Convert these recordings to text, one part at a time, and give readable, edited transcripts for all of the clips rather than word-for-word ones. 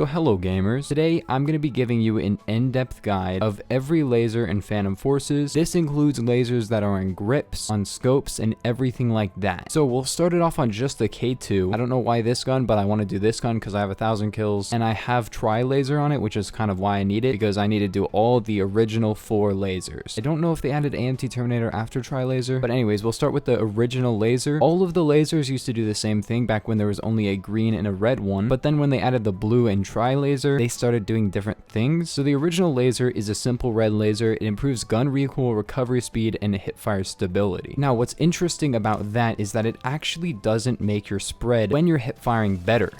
So hello gamers, today I'm going to be giving you an in-depth guide of every laser in Phantom Forces. This includes lasers that are on grips, on scopes, and everything like that. So we'll start it off on just the K2. I don't know why this gun, but I want to do this gun because I have 1,000 kills and I have tri-laser on it, which is kind of why I need it, because I need to do all the original 4 lasers. I don't know if they added Amt Terminator after tri-laser, but anyways, we'll start with the original laser. All of the lasers used to do the same thing back when there was only a green and a red one, but then when they added the blue and tri-laser, they started doing different things. So the original laser is a simple red laser. It improves gun recoil, recovery speed, and hipfire stability. Now, what's interesting about that is that it actually doesn't make your spread when you're hipfiring better.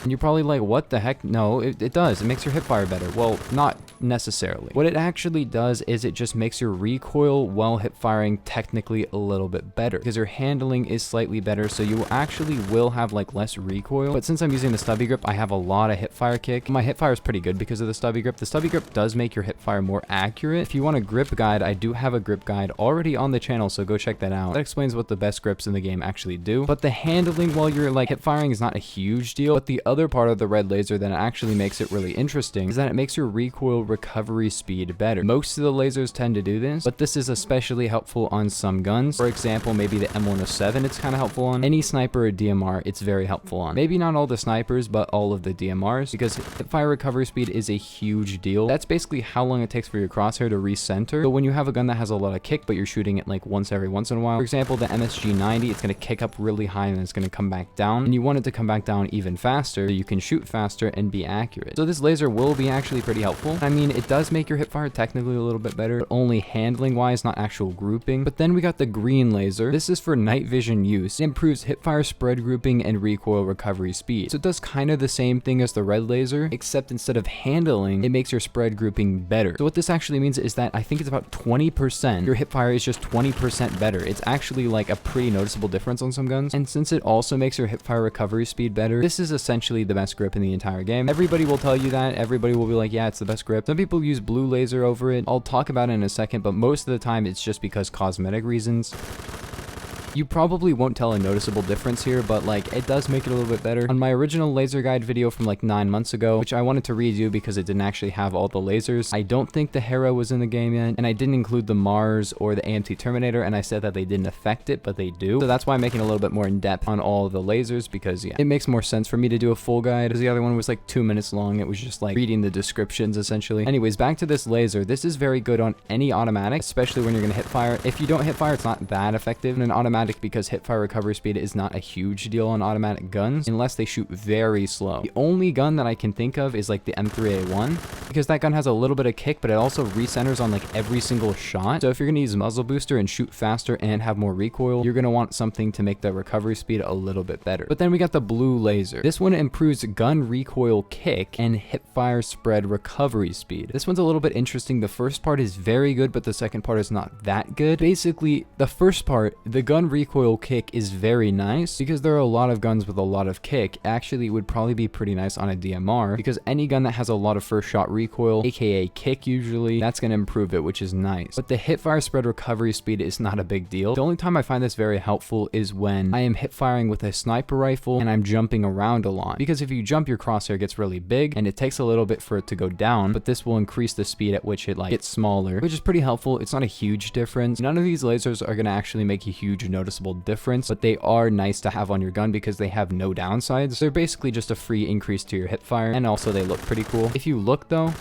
And you're probably like, what the heck? No, it does. It makes your hipfire better. Well, not necessarily. What it actually does is it just makes your recoil while hipfiring technically a little bit better, because your handling is slightly better, so you actually will have like less recoil. But since I'm using the stubby grip, I have a lot of hipfire kick. My hipfire is pretty good because of the stubby grip. The stubby grip does make your hipfire more accurate. If you want a grip guide, I do have a grip guide already on the channel, so go check that out. That explains what the best grips in the game actually do. But the handling while you're like hipfiring is not a huge deal. But the other part of the red laser that actually makes it really interesting is that it makes your recoil recovery speed better. Most of the lasers tend to do this, but this is especially helpful on some guns. For example, maybe the M107 it's kind of helpful on. Any sniper or DMR it's very helpful on. Maybe not all the snipers, but all of the DMRs, because hipfire recovery speed is a huge deal. That's basically how long it takes for your crosshair to recenter. So when you have a gun that has a lot of kick, but you're shooting it like once in a while, for example, the MSG90, it's going to kick up really high and it's going to come back down, and you want it to come back down even faster so you can shoot faster and be accurate. So this laser will be actually pretty helpful. I mean, it does make your hipfire technically a little bit better, but only handling wise, not actual grouping. But then we got the green laser. This is for night vision use. It improves hipfire spread grouping and recoil recovery speed. So it does kind of the same thing as the red laser, except instead of handling, it makes your spread grouping better. So what this actually means is that I think it's about 20%. Your hipfire is just 20% better. It's actually like a pretty noticeable difference on some guns. And since it also makes your hipfire recovery speed better, this is essentially the best grip in the entire game. Everybody will tell you that. Everybody will be like, yeah, it's the best grip. Some people use blue laser over it. I'll talk about it in a second, but most of the time it's just because cosmetic reasons. You probably won't tell a noticeable difference here, but like it does make it a little bit better. On my original laser guide video from like 9 months ago, which I wanted to redo because it didn't actually have all the lasers, I don't think the Hera was in the game yet, and I didn't include the Mars or the Amt Terminator, and I said that they didn't affect it, but they do. So that's why I'm making a little bit more in depth on all of the lasers, because yeah, it makes more sense for me to do a full guide, because the other one was like 2 minutes long. It was just like reading the descriptions essentially. Anyways, back to this laser. This is very good on any automatic, especially when you're gonna hit fire. If you don't hit fire, it's not that effective in an automatic, because hipfire recovery speed is not a huge deal on automatic guns unless they shoot very slow. The only gun that I can think of is like the M3A1, because that gun has a little bit of kick, but it also recenters on like every single shot. So if you're gonna use muzzle booster and shoot faster and have more recoil, you're gonna want something to make the recovery speed a little bit better. But then we got the blue laser. This one improves gun recoil kick and hipfire spread recovery speed. This one's a little bit interesting. The first part is very good, but the second part is not that good. Basically, the first part, the gun recoil kick is very nice, because there are a lot of guns with a lot of kick. Actually, it would probably be pretty nice on a DMR, because any gun that has a lot of first shot recoil, aka kick usually, that's going to improve it, which is nice. But the hipfire spread recovery speed is not a big deal. The only time I find this very helpful is when I am hipfiring with a sniper rifle and I'm jumping around a lot, because if you jump, your crosshair gets really big and it takes a little bit for it to go down, but this will increase the speed at which it like gets smaller, which is pretty helpful. It's not a huge difference. None of these lasers are going to actually make a huge noticeable difference, but they are nice to have on your gun because they have no downsides. They're basically just a free increase to your hipfire, and also they look pretty cool. If you look though,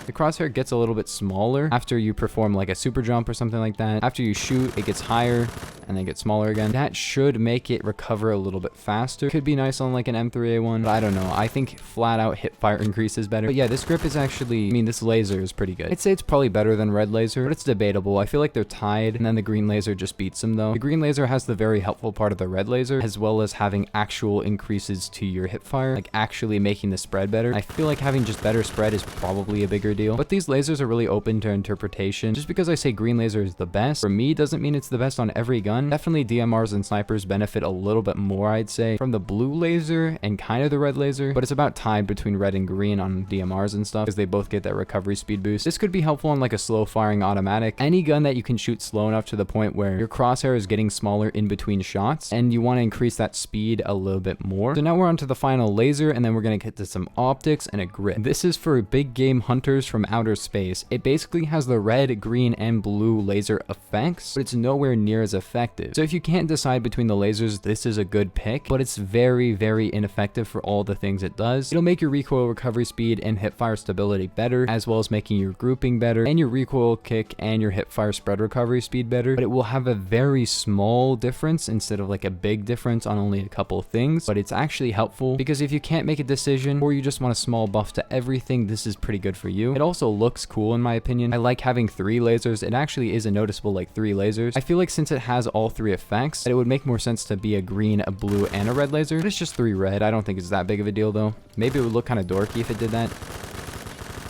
the crosshair gets a little bit smaller after you perform like a super jump or something like that. After you shoot, it gets higher and then get smaller again. That should make it recover a little bit faster. Could be nice on like an M3A1, but I don't know. I think flat out hipfire increase is better. But yeah, this grip is actually, I mean, this laser is pretty good. I'd say it's probably better than red laser, but it's debatable. I feel like they're tied, and then the green laser just beats them though. The green laser has the very helpful part of the red laser, as well as having actual increases to your hipfire, like actually making the spread better. I feel like having just better spread is probably a bigger deal, but these lasers are really open to interpretation. Just because I say green laser is the best, for me, doesn't mean it's the best on every gun. gun. Definitely DMRs and snipers benefit a little bit more, I'd say, from the blue laser and kind of the red laser, but it's about tied between red and green on DMRs and stuff because they both get that recovery speed boost. This could be helpful on like a slow firing automatic. Any gun that you can shoot slow enough to the point where your crosshair is getting smaller in between shots and you want to increase that speed a little bit more. So now we're on to the final laser, and then we're going to get to some optics and a grip. This is for big game hunters from outer space. It basically has the red, green, and blue laser effects, but it's nowhere near as effective. So if you can't decide between the lasers, this is a good pick, but it's very, very ineffective for all the things it does. It'll make your recoil recovery speed and hipfire stability better, as well as making your grouping better and your recoil kick and your hipfire spread recovery speed better, but it will have a very small difference instead of like a big difference on only a couple of things. But it's actually helpful because if you can't make a decision or you just want a small buff to everything, this is pretty good for you. It also looks cool in my opinion. I like having 3 lasers. It actually is a noticeable like 3 lasers. I feel like since it has all 3 effects, that it would make more sense to be a green, a blue, and a red laser. But it's just 3 red. I don't think it's that big of a deal though. Maybe it would look kind of dorky if it did that.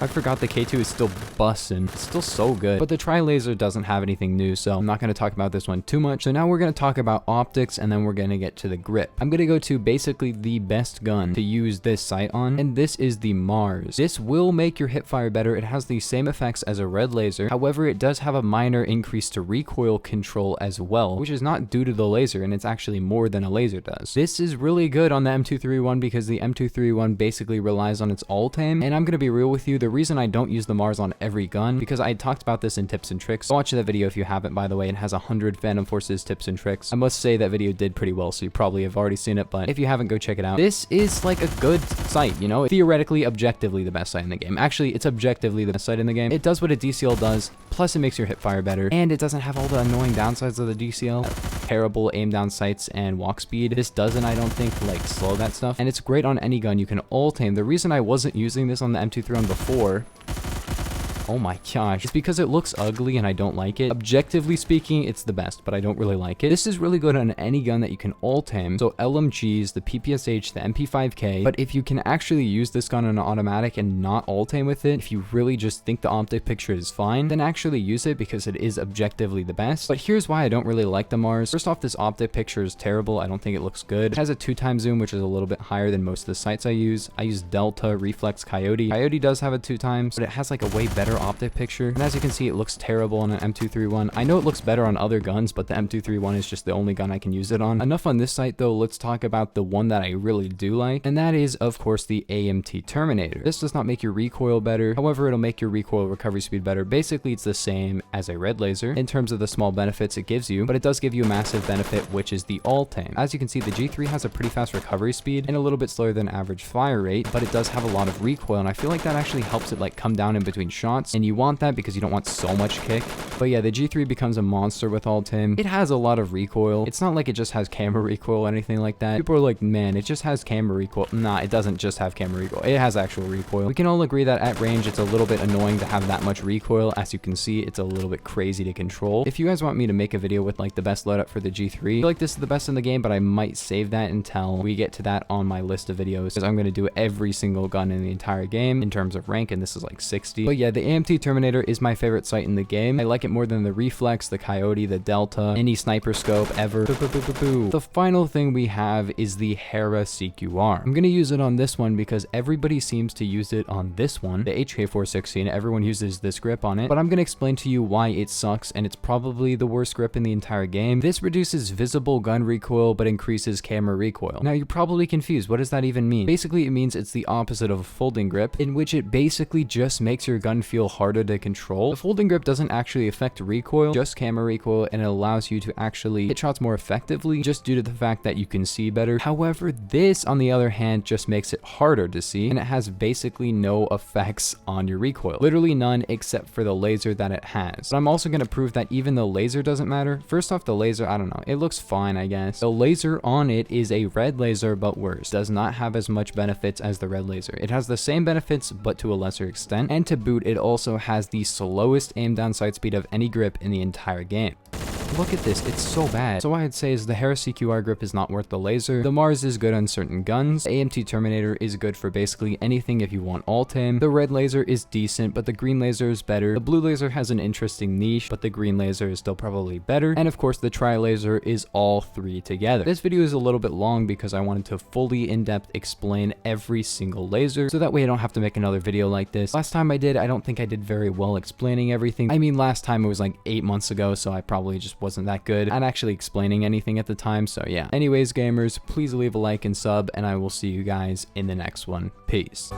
I forgot the K2 is still bussin'. It's still so good. But the tri-laser doesn't have anything new, so I'm not going to talk about this one too much. So now we're going to talk about optics, and then we're going to get to the grip. I'm going to go to basically the best gun to use this sight on, and this is the Mars. This will make your hipfire better. It has the same effects as a red laser. However, it does have a minor increase to recoil control as well, which is not due to the laser, and it's actually more than a laser does. This is really good on the M231 because the M231 basically relies on its alt aim, and I'm going to be real with you. The reason I don't use the Mars on every gun, because I talked about this in tips and tricks. Watch that video if you haven't, by the way. It has 100 Phantom Forces tips and tricks. I must say that video did pretty well, so you probably have already seen it, but if you haven't, go check it out. This is like a good sight, you know? Theoretically, objectively the best sight in the game. Actually, it's objectively the best sight in the game. It does what a DCL does, plus it makes your hipfire better, and it doesn't have all the annoying downsides of the DCL. Terrible aim down sights and walk speed. This doesn't, I don't think, like slow that stuff, and it's great on any gun. You can alt aim. The reason I wasn't using this on the M231 before, oh my gosh, it's because it looks ugly and I don't like it. Objectively speaking, it's the best, but I don't really like it. This is really good on any gun that you can alt aim. So LMGs, the PPSH, the MP5K, but if you can actually use this gun on an automatic and not alt aim with it, if you really just think the optic picture is fine, then actually use it because it is objectively the best. But here's why I don't really like the Mars. First off, this optic picture is terrible. I don't think it looks good. It has a 2x zoom, which is a little bit higher than most of the sights I use. I use Delta, Reflex, Coyote. Coyote does have a 2x, but it has like a way better optic picture, and as you can see, it looks terrible on an M231. I know it looks better on other guns, but the M231 is just the only gun I can use it on. Enough on this site though. Let's talk about the one that I really do like, and that is of course the Amt Terminator. This does not make your recoil better, however it'll make your recoil recovery speed better. Basically it's the same as a red laser in terms of the small benefits it gives you, but it does give you a massive benefit, which is the alt aim. As you can see, the G3 has a pretty fast recovery speed and a little bit slower than average fire rate, but it does have a lot of recoil, and I feel like that actually helps it like come down in between shots, and you want that because you don't want so much kick. But yeah, the G3 becomes a monster with alt aim. It has a lot of recoil. It's not like it just has camera recoil or anything like that. People are like, man, it just has camera recoil. Nah, it doesn't just have camera recoil. It has actual recoil. We can all agree that at range, it's a little bit annoying to have that much recoil. As you can see, it's a little bit crazy to control. If you guys want me to make a video with like the best loadout for the G3, I feel like this is the best in the game, but I might save that until we get to that on my list of videos, because I'm going to do every single gun in the entire game in terms of rank, and this is like 60. But yeah, the Amt Terminator is my favorite sight in the game. I like it more than the Reflex, the Coyote, the Delta, any sniper scope ever. The final thing we have is the Hera Cqr. I'm going to use it on this one because everybody seems to use it on this one, the HK416. Everyone uses this grip on it, but I'm going to explain to you why it sucks, and it's probably the worst grip in the entire game. This reduces visible gun recoil but increases camera recoil. Now you're probably confused. What does that even mean? Basically, it means it's the opposite of a folding grip, in which it basically just makes your gun feel harder to control. The folding grip doesn't actually affect recoil, just camera recoil, and it allows you to actually hit shots more effectively just due to the fact that you can see better. However, this on the other hand just makes it harder to see, and it has basically no effects on your recoil. Literally none, except for the laser that it has. But I'm also going to prove that even the laser doesn't matter. First off, the laser, I don't know, it looks fine, I guess. The laser on it is a red laser but worse. Does not have as much benefits as the red laser. It has the same benefits but to a lesser extent, and to boot, it also has the slowest aim down sight speed of any grip in the entire game. look at this, it's so bad. So what I'd say is the Hera Cqr grip is not worth the laser. The Mars is good on certain guns. The Amt Terminator is good for basically anything if you want alt him. The red laser is decent, but the green laser is better. The blue laser has an interesting niche, but the green laser is still probably better. And of course, the tri laser is all three together. This video is a little bit long because I wanted to fully in-depth explain every single laser, so that way I don't have to make another video like this. Last time I did, I don't think I did very well explaining everything. I mean, last time it was like 8 months ago, so I probably just wasn't that good at actually explaining anything at the time, so yeah. Anyways, gamers, please leave a like and sub, and I will see you guys in the next one. Peace.